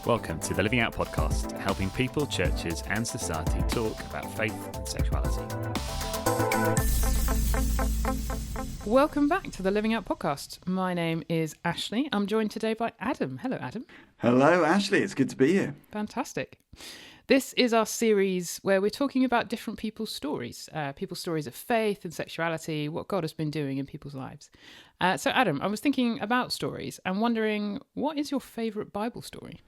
Welcome to the Living Out podcast, helping people, churches, and society talk about faith and sexuality. Welcome back to the Living Out podcast. My name is Ashley. I'm joined today by Adam. Hello, Adam. Hello, Ashley. It's good to be here. Fantastic. This is our series where we're talking about different people's stories of faith and sexuality, what God has been doing in people's lives. So, Adam, I was thinking about stories and wondering, what is your favourite Bible story?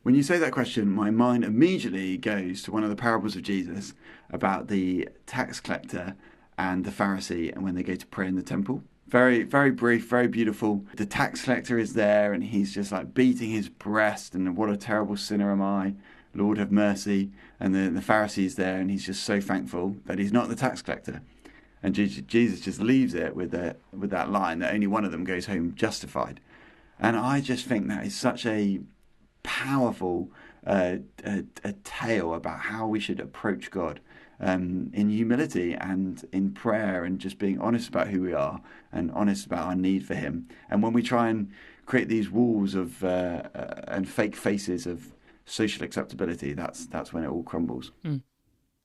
When you say that question, my mind immediately goes to one of the parables of Jesus about the tax collector and the Pharisee and when they go to pray in the temple. Very, very brief, very beautiful. The tax collector is there and he's just like beating his breast and what a terrible sinner am I. Lord have mercy. And the Pharisee is there and he's just so thankful that he's not the tax collector. And Jesus just leaves it with that line that only one of them goes home justified. And I just think that is such a powerful a tale about how we should approach God in humility and in prayer and just being honest about who we are and honest about our need for Him. And when we try and create these walls of and fake faces of social acceptability, that's when it all crumbles.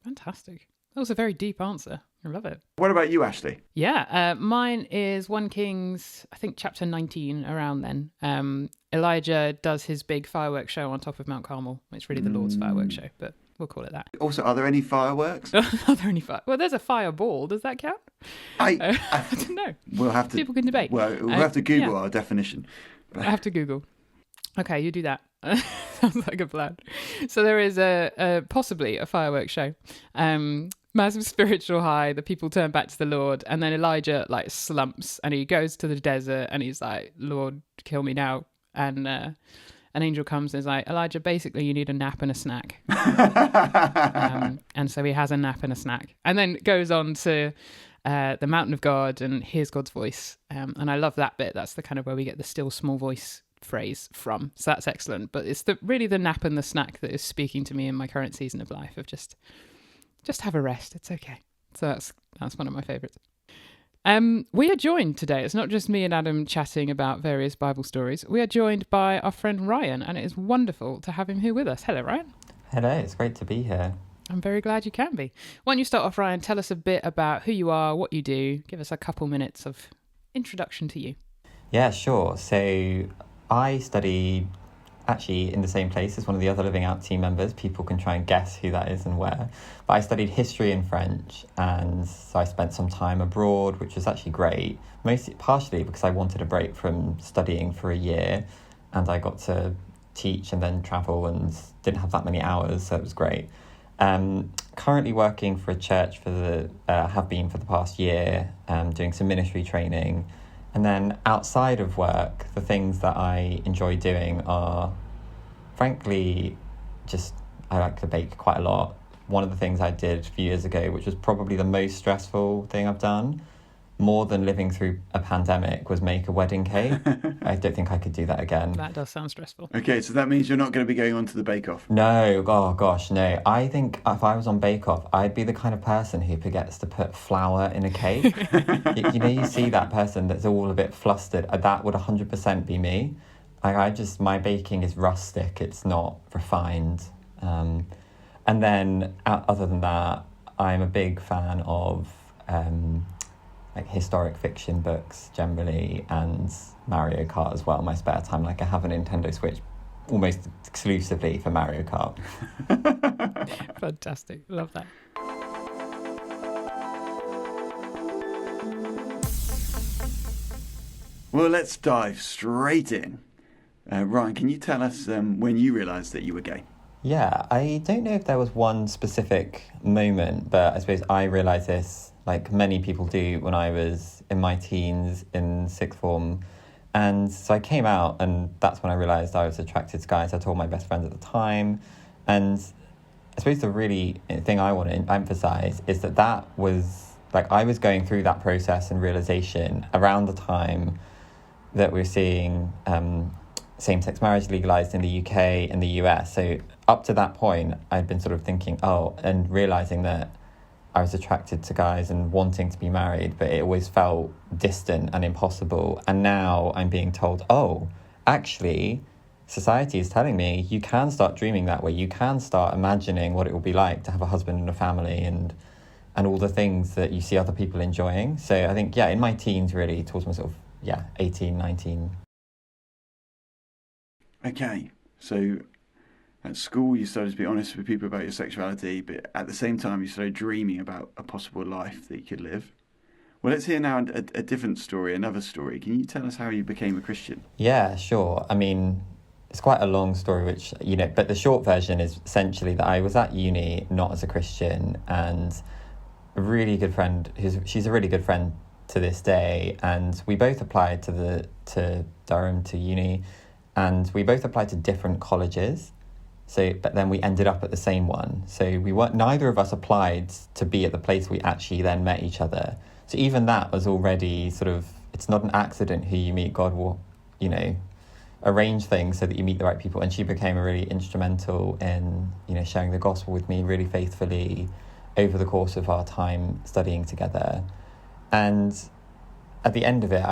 Fantastic. That was a very deep answer. I love it. What about you, Ashley? Yeah, mine is 1 Kings, I think chapter 19, around then. Elijah does his big fireworks show on top of Mount Carmel. It's really the Lord's fireworks show, but we'll call it that. Also, are there any fireworks? Are there any Well, there's a fireball. Does that count? I don't know. We'll have to. People can debate. Well, we'll have to Google our definition. I have to Google. Okay, you do that. Sounds like a plan. So there is possibly a fireworks show. Massive spiritual high. The people turn back to the Lord, and then Elijah slumps, and he goes to the desert, and he's like, "Lord, kill me now." And an angel comes and is like, "Elijah, basically, you need a nap and a snack." And so he has a nap and a snack, and then goes on to the mountain of God and hears God's voice. And I love that bit. That's the kind of where we get the still small voice phrase from. So that's excellent. But it's really the nap and the snack that is speaking to me in my current season of life of just have a rest. It's okay. So that's one of my favourites. We are joined today. It's not just me and Adam chatting about various Bible stories. We are joined by our friend Ryan, and it is wonderful to have him here with us. Hello, Ryan. Hello, it's great to be here. I'm very glad you can be. Why don't you start off, Ryan? Tell us a bit about who you are, what you do. Give us a couple minutes of introduction to you. Yeah, sure. So I studied actually in the same place as one of the other Living Out team members. People can try and guess who that is and where. But I studied history and French, and so I spent some time abroad, which was actually great, partially because I wanted a break from studying for a year, and I got to teach and then travel and didn't have that many hours, so it was great. Currently working for a church have been for the past year, doing some ministry training. And then outside of work, the things that I enjoy doing are, frankly, I like to bake quite a lot. One of the things I did a few years ago, which was probably the most stressful thing I've done, more than living through a pandemic, was make a wedding cake. I don't think I could do that again. That does sound stressful. Okay, so that means you're not going to be going on to the Bake Off? No, oh gosh, no. I think if I was on Bake Off, I'd be the kind of person who forgets to put flour in a cake. you see that person that's all a bit flustered. That would 100% be me. My baking is rustic. It's not refined. And then other than that, I'm a big fan of historic fiction books generally, and Mario Kart as well in my spare time. I have a Nintendo Switch almost exclusively for Mario Kart. Fantastic. Love that. Well, let's dive straight in. Ryan, can you tell us when you realised that you were gay? Yeah, I don't know if there was one specific moment, but I suppose I realised this like many people do when I was in my teens in sixth form. And so I came out, and that's when I realised I was attracted to guys. I told my best friend at the time. And I suppose the really thing I want to emphasise is that was, I was going through that process and realisation around the time that we're seeing same-sex marriage legalised in the UK and the US. So up to that point, I'd been sort of thinking, and realising that I was attracted to guys and wanting to be married, but it always felt distant and impossible. And now I'm being told, actually, society is telling me you can start dreaming that way. You can start imagining what it will be like to have a husband and a family and all the things that you see other people enjoying. So I think, in my teens, really, towards my sort of, 18, 19. Okay, so at school you started to be honest with people about your sexuality, but at the same time you started dreaming about a possible life that you could live. Well, let's hear now a different story, another story. Can you tell us how you became a Christian? Yeah, sure. I mean, it's quite a long story, which, but the short version is essentially that I was at uni, not as a Christian, and a really good friend, she's a really good friend to this day, and we both applied to Durham, to uni, and we both applied to different colleges. So, but then we ended up at the same one. So neither of us applied to be at the place we actually then met each other. So even that was already sort of, it's not an accident who you meet. God will, arrange things so that you meet the right people. And she became really instrumental in, sharing the gospel with me really faithfully over the course of our time studying together. And at the end of it,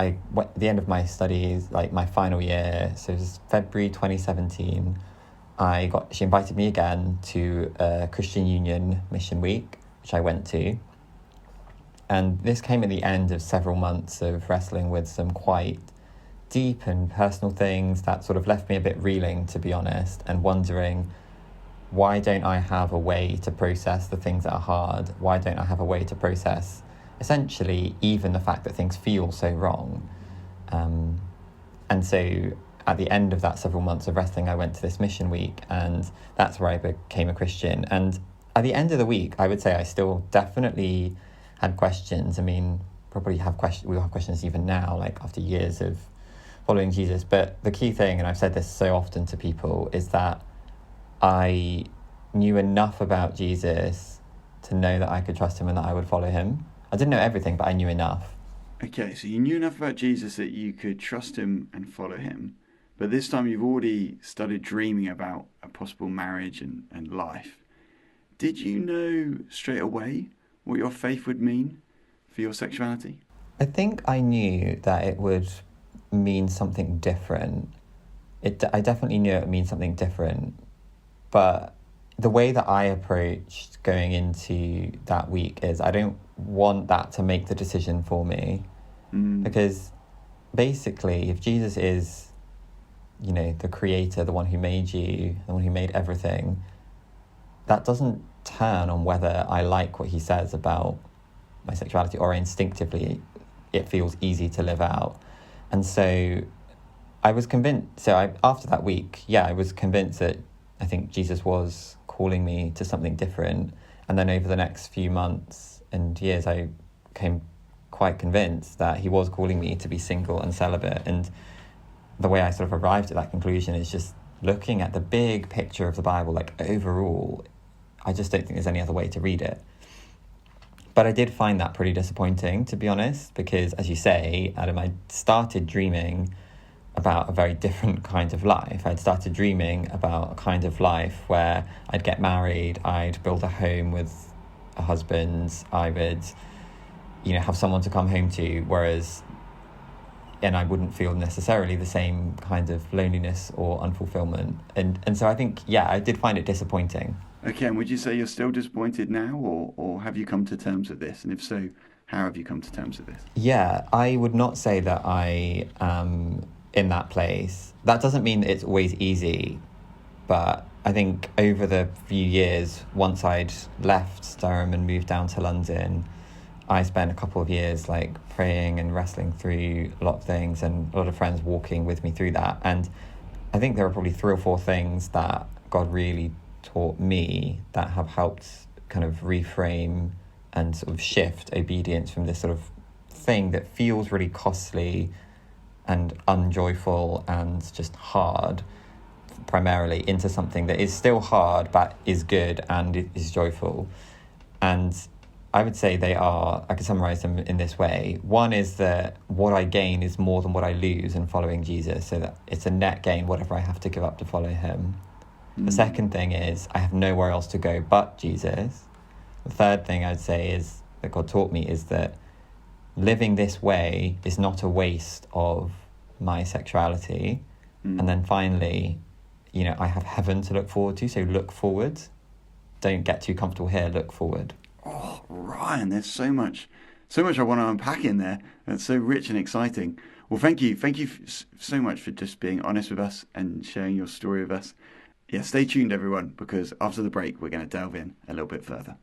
the end of my studies, like my final year, so it was February 2017, she invited me again to a Christian Union Mission Week, which I went to. And this came at the end of several months of wrestling with some quite deep and personal things that sort of left me a bit reeling, to be honest, and wondering, why don't I have a way to process the things that are hard? Why don't I have a way to process, essentially, even the fact that things feel so wrong? And so at the end of that several months of wrestling, I went to this mission week, and that's where I became a Christian. And at the end of the week, I would say I still definitely had questions. I mean, probably we have questions even now, like after years of following Jesus. But the key thing, and I've said this so often to people, is that I knew enough about Jesus to know that I could trust him and that I would follow him. I didn't know everything, but I knew enough. Okay, so you knew enough about Jesus that you could trust him and follow him. But this time you've already started dreaming about a possible marriage and life. Did you know straight away what your faith would mean for your sexuality? I think I knew that it would mean something different. I definitely knew it would mean something different. But the way that I approached going into that week is I don't want that to make the decision for me. Because basically, if Jesus is, the creator, the one who made you, the one who made everything, that doesn't turn on whether I like what he says about my sexuality or instinctively it feels easy to live out. And so I was convinced. So after that week, I was convinced that I think Jesus was calling me to something different. And then over the next few months and years, I became quite convinced that he was calling me to be single and celibate. And the way I sort of arrived at that conclusion is just looking at the big picture of the Bible, like overall, I just don't think there's any other way to read it. But I did find that pretty disappointing, to be honest, because as you say, Adam, I started dreaming about a very different kind of life. I'd started dreaming about a kind of life where I'd get married, I'd build a home with a husband, I would, have someone to come home to, and I wouldn't feel necessarily the same kind of loneliness or unfulfillment. And so I think, I did find it disappointing. Okay, and would you say you're still disappointed now, or have you come to terms with this? And if so, how have you come to terms with this? Yeah, I would not say that I am in that place. That doesn't mean that it's always easy, but I think over the few years, once I'd left Durham and moved down to London, I spent a couple of years praying and wrestling through a lot of things, and a lot of friends walking with me through that. And I think there are probably 3 or 4 things that God really taught me that have helped kind of reframe and sort of shift obedience from this sort of thing that feels really costly and unjoyful and just hard, primarily, into something that is still hard but is good and is joyful. And I would say I could summarize them in this way. One is that what I gain is more than what I lose in following Jesus, so that it's a net gain, whatever I have to give up to follow him. The second thing is I have nowhere else to go but Jesus. The third thing I'd say is that God taught me is that living this way is not a waste of my sexuality, And then finally, I have heaven to look forward to. So look forward. Don't get too comfortable here. Look forward. Oh, Ryan, there's so much I want to unpack in there. That's so rich and exciting. Well, thank you so much for just being honest with us and sharing your story with us. Yeah, stay tuned, everyone, because after the break, we're going to delve in a little bit further.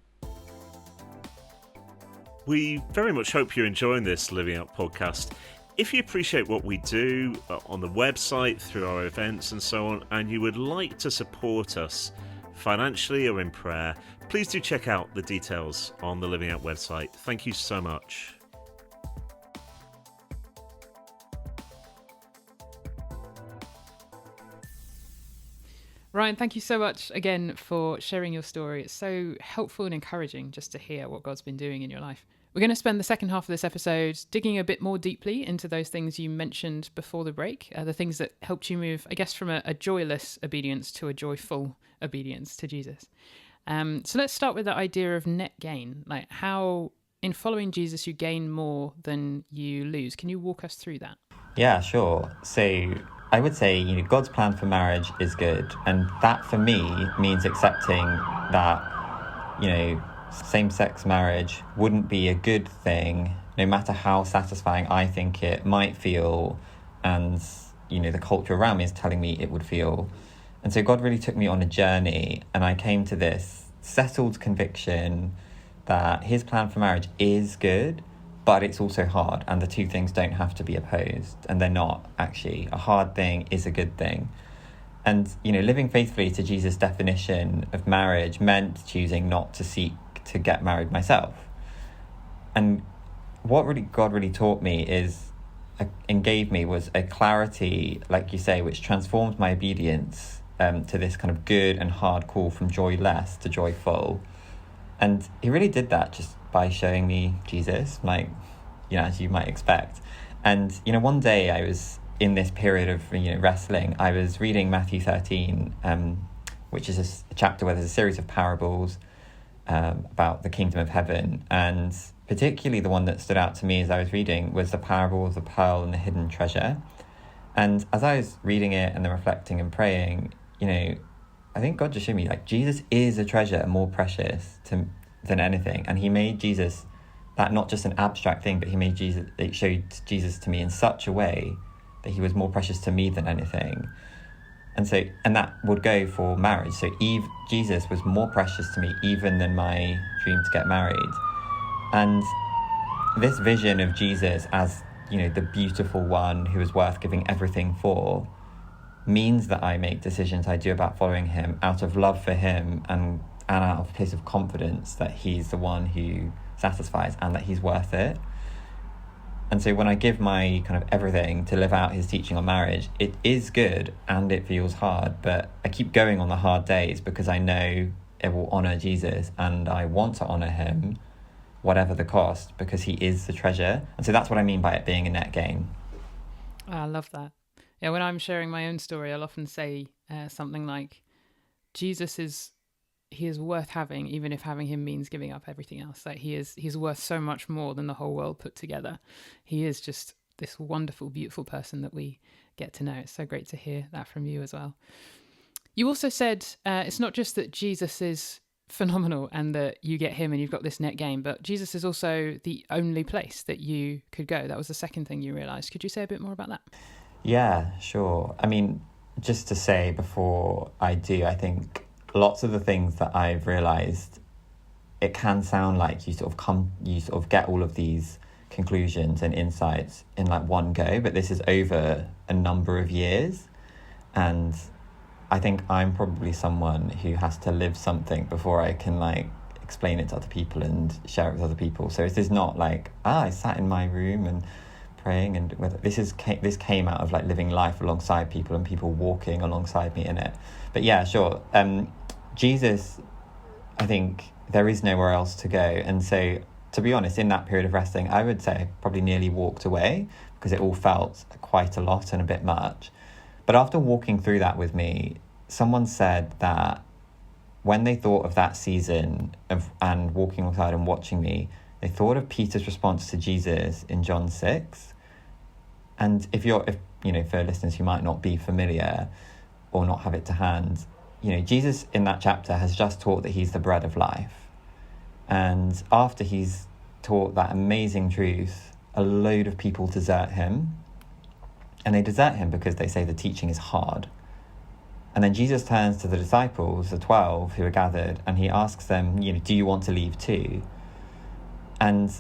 We very much hope you're enjoying this Living Up podcast. If you appreciate what we do on the website, through our events and so on, and you would like to support us financially or in prayer, please do check out the details on the Living Out website. Thank you so much. Ryan, thank you so much again for sharing your story. It's so helpful and encouraging just to hear what God's been doing in your life. We're going to spend the second half of this episode digging a bit more deeply into those things you mentioned before the break, the things that helped you move, I guess, from a joyless obedience to a joyful obedience to Jesus. So let's start with the idea of net gain, like how in following Jesus you gain more than you lose. Can you walk us through that? Yeah, sure. So I would say, God's plan for marriage is good. And that for me means accepting that, same-sex marriage wouldn't be a good thing, no matter how satisfying I think it might feel. And, the culture around me is telling me it would feel. And so God really took me on a journey, and I came to this settled conviction that his plan for marriage is good, but it's also hard, and the two things don't have to be opposed, and they're not actually. A hard thing is a good thing. And, living faithfully to Jesus' definition of marriage meant choosing not to seek to get married myself. And what God really taught me and gave me was a clarity, like you say, which transformed my obedience to this kind of good and hard call from joyless to joyful. And he really did that just by showing me Jesus, as you might expect. And, one day I was in this period of, wrestling. I was reading Matthew 13, which is a chapter where there's a series of parables about the kingdom of heaven. And particularly the one that stood out to me as I was reading was the parable of the pearl and the hidden treasure. And as I was reading it and then reflecting and praying, I think God just showed me, Jesus is a treasure more precious than anything. And he made Jesus that not just an abstract thing, but it showed Jesus to me in such a way that he was more precious to me than anything. And that would go for marriage. So Jesus was more precious to me even than my dream to get married. And this vision of Jesus as, the beautiful one who is worth giving everything for means that I make decisions I do about following him out of love for him and out of a place of confidence that he's the one who satisfies and that he's worth it. And so when I give my kind of everything to live out his teaching on marriage, it is good and it feels hard, but I keep going on the hard days because I know it will honour Jesus and I want to honour him, whatever the cost, because he is the treasure. And so that's what I mean by it being a net gain. I love that. Yeah, when I'm sharing my own story, I'll often say something like, Jesus is worth having, even if having him means giving up everything else. Like he's worth so much more than the whole world put together. He is just this wonderful, beautiful person that we get to know. It's so great to hear that from you as well. You also said it's not just that Jesus is phenomenal and that you get him and you've got this net gain, but Jesus is also the only place that you could go. That was the second thing you realised. Could you say a bit more about that? Yeah, sure. I mean, just to say before I do, I think lots of the things that I've realised, it can sound like you sort of get all of these conclusions and insights in one go, but this is over a number of years. And I think I'm probably someone who has to live something before I can explain it to other people and share it with other people. So this is not I sat in my room and praying, and this came out of living life alongside people and people walking alongside me in it. But yeah, sure. Jesus, I think there is nowhere else to go. And so, to be honest, in that period of resting, I would say I probably nearly walked away because it all felt quite a lot and a bit much. But after walking through that with me, someone said that when they thought of that season and walking alongside and watching me, they thought of Peter's response to Jesus in John 6. And if for listeners who might not be familiar or not have it to hand, Jesus in that chapter has just taught that he's the bread of life. And after he's taught that amazing truth, a load of people desert him. And they desert him because they say the teaching is hard. And then Jesus turns to the disciples, the 12 who are gathered, and he asks them, do you want to leave too? And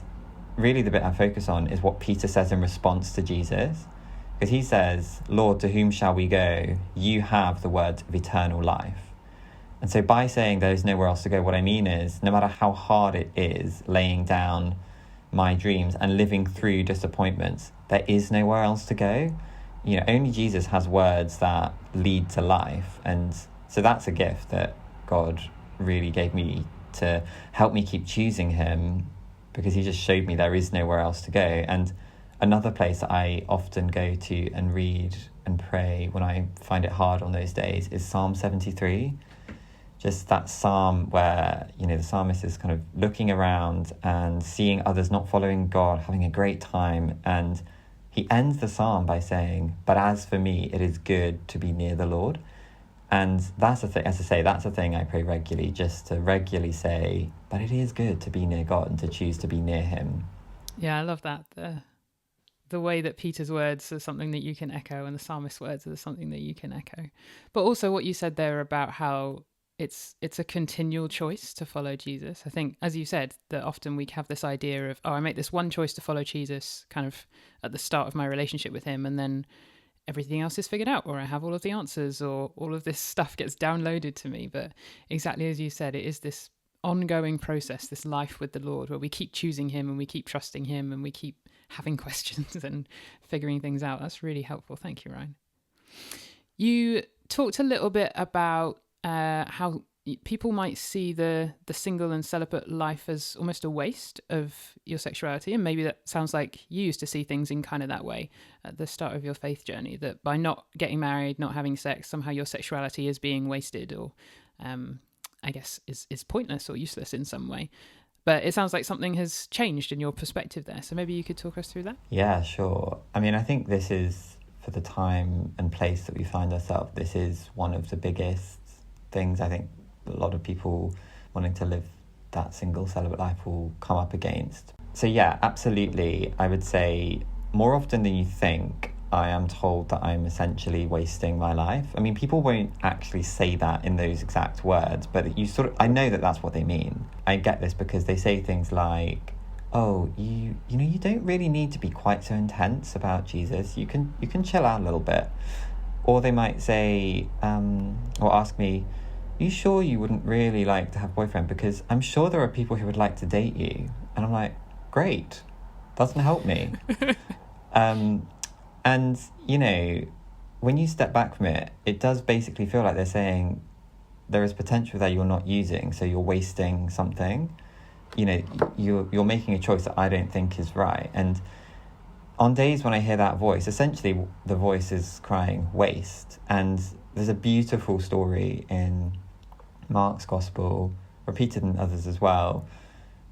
really the bit I focus on is what Peter says in response to Jesus. Because he says, Lord, to whom shall we go? You have the words of eternal life. And so by saying there's nowhere else to go, what I mean is no matter how hard it is laying down my dreams and living through disappointments, there is nowhere else to go. Only Jesus has words that lead to life. And so that's a gift that God really gave me to help me keep choosing him, because he just showed me there is nowhere else to go. And another place that I often go to and read and pray when I find it hard on those days is Psalm 73. Just that psalm where, the psalmist is kind of looking around and seeing others not following God, having a great time. And he ends the psalm by saying, but as for me, it is good to be near the Lord. And that's the thing, as I say, that's a thing I pray regularly, just to regularly say that it is good to be near God and to choose to be near him. Yeah, I love that. The way that Peter's words are something that you can echo and the psalmist's words are something that you can echo. But also what you said there about how it's a continual choice to follow Jesus. I think, as you said, that often we have this idea of, I make this one choice to follow Jesus kind of at the start of my relationship with him, and then everything else is figured out, or I have all of the answers, or all of this stuff gets downloaded to me. But exactly as you said, it is this ongoing process, this life with the Lord, where we keep choosing him and we keep trusting him and we keep having questions and figuring things out. That's really helpful. Thank you, Ryan. You talked a little bit about how people might see the single and celibate life as almost a waste of your sexuality, and maybe that sounds like you used to see things in kind of that way at the start of your faith journey, that by not getting married, not having sex, somehow your sexuality is being wasted, or I guess is pointless or useless in some way. But it sounds like something has changed in your perspective there, so maybe you could talk us through that. Yeah, sure. I mean, I think this is, for the time and place that we find ourselves, this is one of the biggest things I think a lot of people wanting to live that single celibate life will come up against. So yeah, absolutely. I would say more often than you think, I am told that I'm essentially wasting my life. I mean, people won't actually say that in those exact words, but I know that that's what they mean. I get this because they say things like, oh, you don't really need to be quite so intense about Jesus. You can chill out a little bit. Or they might say, or ask me, are you sure you wouldn't really like to have a boyfriend? Because I'm sure there are people who would like to date you. And I'm like, great, doesn't help me. And, when you step back from it, it does basically feel like they're saying there is potential that you're not using, so you're wasting something. You're making a choice that I don't think is right. And on days when I hear that voice, essentially the voice is crying waste. And there's a beautiful story in Mark's Gospel, repeated in others as well,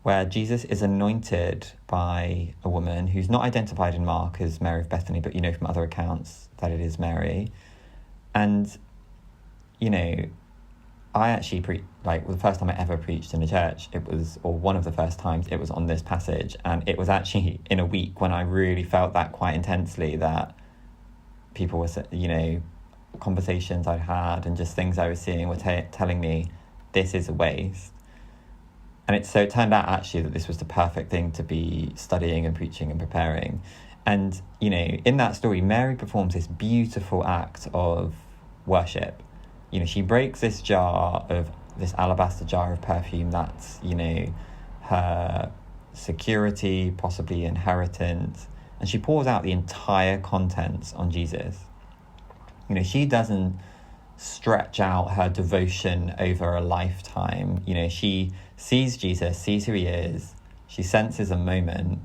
where Jesus is anointed by a woman who's not identified in Mark as Mary of Bethany, but from other accounts that it is Mary. And, I actually the first time I ever preached in a church, or one of the first times, it was on this passage. And it was actually in a week when I really felt that quite intensely, that people were, conversations I'd had and just things I was seeing were telling me this is a waste. And it turned out actually that this was the perfect thing to be studying and preaching and preparing. And, in that story, Mary performs this beautiful act of worship. She breaks this alabaster jar of perfume that's, her security, possibly inheritance, and she pours out the entire contents on Jesus. She doesn't stretch out her devotion over a lifetime. She sees Jesus, sees who he is, she senses a moment,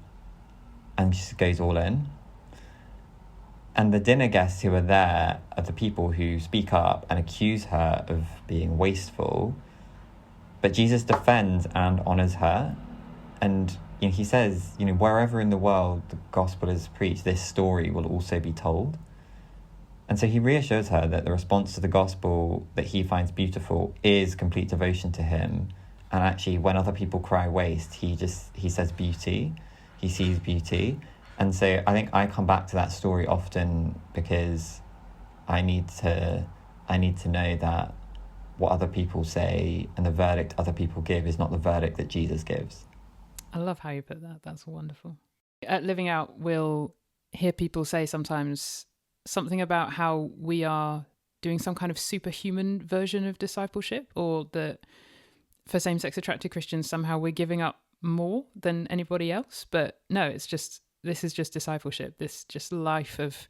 and she goes all in. And the dinner guests who are there are the people who speak up and accuse her of being wasteful. But Jesus defends and honours her. And he says, wherever in the world the gospel is preached, this story will also be told. And so he reassures her that the response to the gospel that he finds beautiful is complete devotion to him. And actually, when other people cry waste, he says beauty. He sees beauty. And so I think I come back to that story often because I need to know that what other people say and the verdict other people give is not the verdict that Jesus gives. I love how you put that. That's wonderful. At Living Out, we'll hear people say sometimes something about how we are doing some kind of superhuman version of discipleship, or that for same-sex attracted Christians, somehow we're giving up more than anybody else. But no, this is just discipleship. This just life of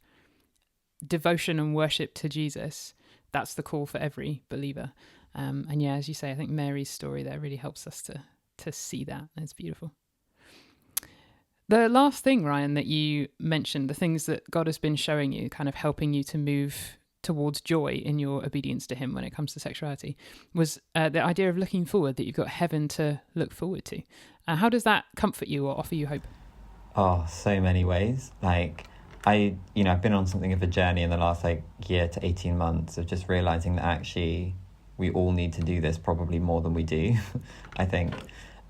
devotion and worship to Jesus. That's the call for every believer. And yeah, as you say, I think Mary's story there really helps us to see that. It's beautiful. The last thing, Ryan, that you mentioned, the things that God has been showing you, kind of helping you to move towards joy in your obedience to him when it comes to sexuality, was the idea of looking forward, that you've got heaven to look forward to. How does that comfort you or offer you hope? Oh, so many ways. Like, I've been on something of a journey in the last year to 18 months of just realizing that actually we all need to do this probably more than we do, I think.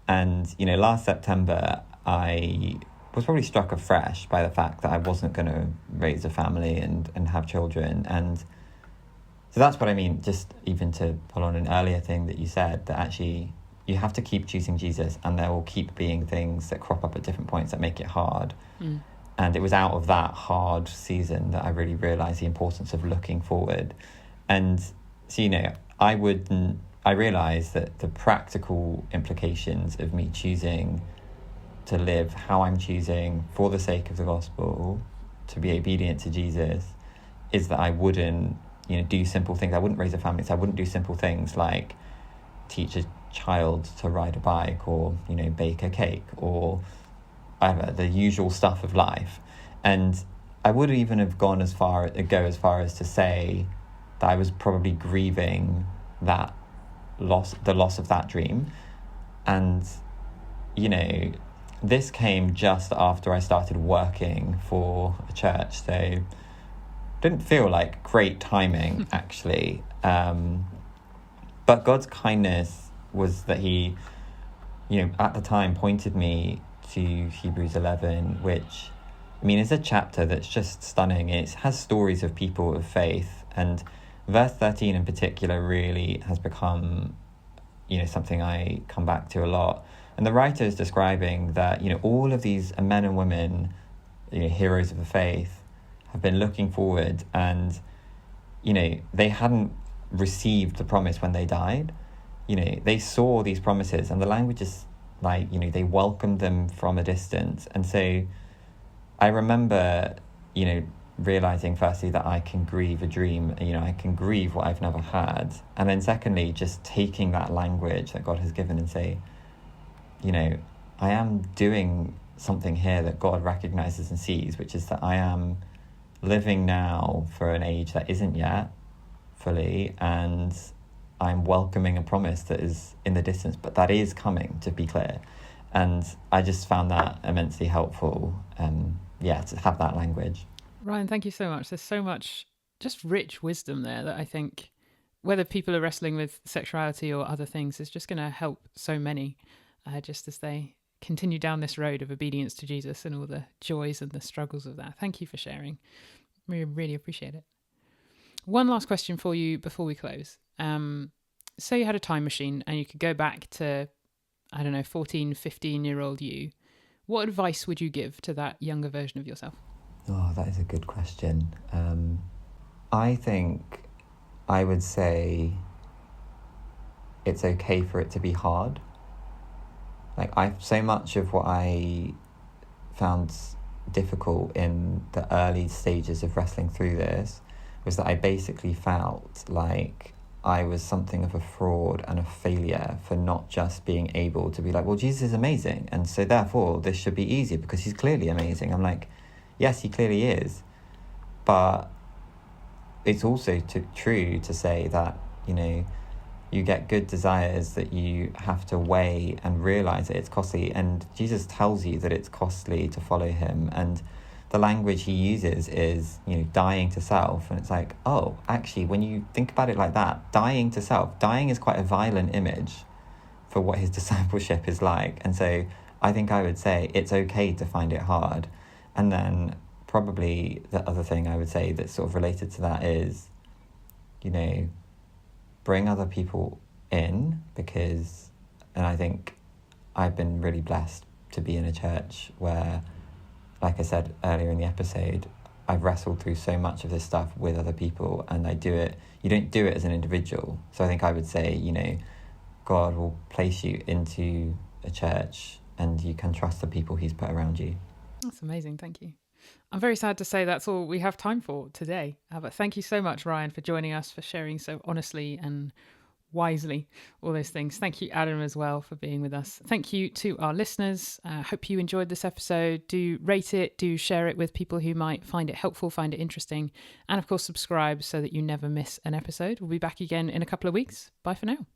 And, last September, I was probably struck afresh by the fact that I wasn't going to raise a family and have children. And so that's what I mean, just even to pull on an earlier thing that you said, that actually you have to keep choosing Jesus, and there will keep being things that crop up at different points that make it hard. And it was out of that hard season that I really realised the importance of looking forward. And so, I realised that the practical implications of me choosing to live how I'm choosing for the sake of the gospel, to be obedient to Jesus, is that I wouldn't, do simple things. I wouldn't raise a family, so I wouldn't do simple things like teach a child to ride a bike, or, bake a cake, or whatever, the usual stuff of life. And I would even have gone as far as to say that I was probably grieving the loss of that dream. And, this came just after I started working for a church, so didn't feel like great timing, actually. But God's kindness was that he, at the time pointed me to Hebrews 11, which, is a chapter that's just stunning. It has stories of people of faith, and verse 13 in particular really has become, something I come back to a lot. And the writer is describing that, all of these men and women, heroes of the faith, have been looking forward, and, they hadn't received the promise when they died. They saw these promises, and the language is like, they welcomed them from a distance. And so I remember, realizing firstly that I can grieve a dream, I can grieve what I've never had. And then secondly, just taking that language that God has given and say, I am doing something here that God recognizes and sees, which is that I am living now for an age that isn't yet fully, and I'm welcoming a promise that is in the distance, but that is coming, to be clear. And I just found that immensely helpful, to have that language. Ryan, thank you so much. There's so much just rich wisdom there that I think, whether people are wrestling with sexuality or other things, is just going to help so many, just as they continue down this road of obedience to Jesus and all the joys and the struggles of that. Thank you for sharing. We really appreciate it. One last question for you before we close. Say you had a time machine and you could go back to, 14, 15-year-old you. What advice would you give to that younger version of yourself? Oh, that is a good question. I think I would say it's okay for it to be hard. So much of what I found difficult in the early stages of wrestling through this was that I basically felt like I was something of a fraud and a failure for not just being able to be like, well, Jesus is amazing, and so therefore this should be easier because he's clearly amazing. I'm like, yes, he clearly is, but it's also true to say that, you get good desires that you have to weigh and realize that it's costly, and Jesus tells you that it's costly to follow him. And the language he uses is, dying to self. And it's like, oh, actually, when you think about it like that, dying to self, dying is quite a violent image for what his discipleship is like. And so I think I would say it's okay to find it hard. And then probably the other thing I would say that's sort of related to that is, bring other people in, and I think I've been really blessed to be in a church where, like I said earlier in the episode, I've wrestled through so much of this stuff with other people, and you don't do it as an individual. So I think I would say, God will place you into a church and you can trust the people he's put around you. That's amazing. Thank you. I'm very sad to say that's all we have time for today. But thank you so much, Ryan, for joining us, for sharing so honestly and wisely all those things. Thank you, Adam, as well, for being with us. Thank you to our listeners. Hope you enjoyed this episode. Do rate it, do share it with people who might find it helpful, find it interesting, and of course subscribe so that you never miss an episode. We'll be back again in a couple of weeks. Bye for now.